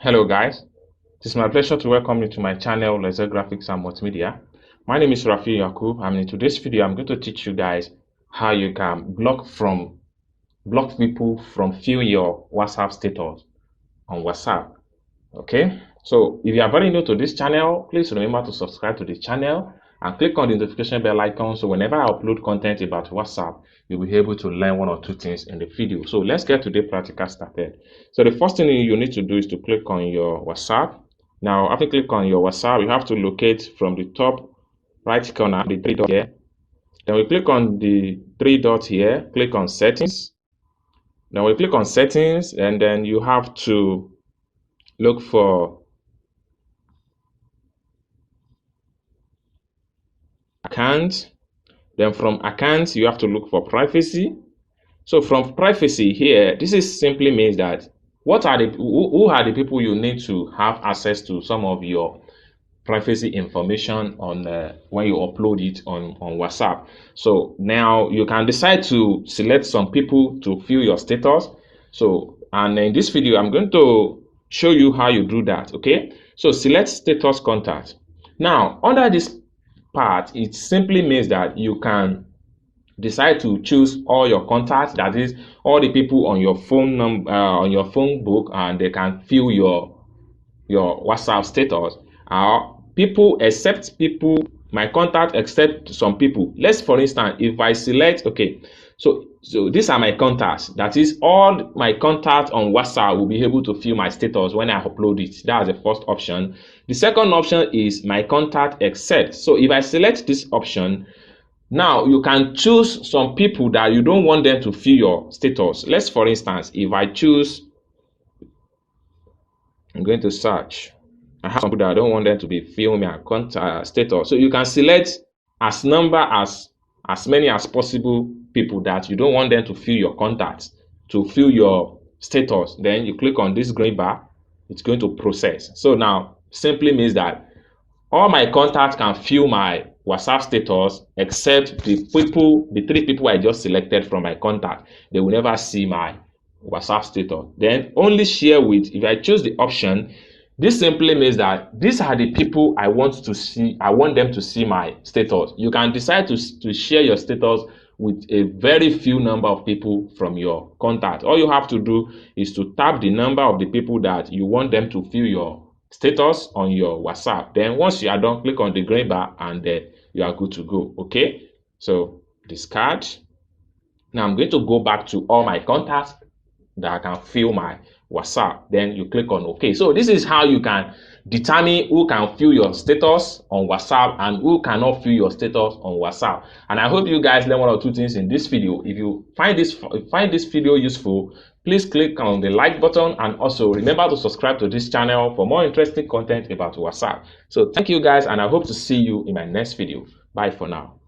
Hello guys, it is my pleasure to welcome you to my channel Laser Graphics and Multimedia. My name is Rafi Yakub, and in today's video I'm going to teach you guys how you can block people from viewing your WhatsApp status on WhatsApp. Okay, so if you are very new to this channel, please remember to subscribe to the channel and click on the notification bell icon so whenever I upload content about WhatsApp, you'll be able to learn one or two things in the video. So let's get today's practical started. So the first thing you need to do is to click on your WhatsApp. Now, after click on your WhatsApp, you have to locate from the top right corner the three dots here. Then we click on the three dots here, click on settings. Now we click on settings, and then you have to look for account. Then from accounts you have to look for privacy. So from privacy here, this is simply means that who are the people you need to have access to some of your privacy information on when you upload it on WhatsApp. So now you can decide to select some people to view your status. So, and in this video I'm going to show you how you do that. Okay, so select status contact. Now under this part, it simply means that you can decide to choose all your contacts, that is all the people on your phone number on your phone book, and they can view your WhatsApp status. People except people, my contact except some people. Let's, for instance, if I select, okay, so these are my contacts, that is all my contacts on WhatsApp will be able to view my status when I upload it. That's the first option. The second option is my contact except. So if I select this option, now you can choose some people that you don't want them to view your status. Let's, for instance, if I choose, I'm going to search. I have some people that I don't want them to be viewing my contact status. So you can select as many as possible people that you don't want them to view your contacts, to view your status. Then you click on this green bar, it's going to process. So now simply means that all my contacts can view my WhatsApp status except the three people I just selected from my contact. They will never see my WhatsApp status. Then only share with, if I choose the option, this simply means that these are the people I want to see. I want them to see my status. You can decide to share your status with a very few number of people from your contact. All you have to do is to tap the number of the people that you want them to view your status on your WhatsApp. Then once you are done, click on the green bar and you are good to go. Okay, so discard. Now I'm going to go back to all my contacts that I can view my WhatsApp. Then you click on OK. So this is how you can determine who can view your status on WhatsApp and who cannot view your status on WhatsApp. And I hope you guys learn one or two things in this video. If you find this video useful, please click on the like button, and also remember to subscribe to this channel for more interesting content about WhatsApp. So thank you guys, and I hope to see you in my next video. Bye for now.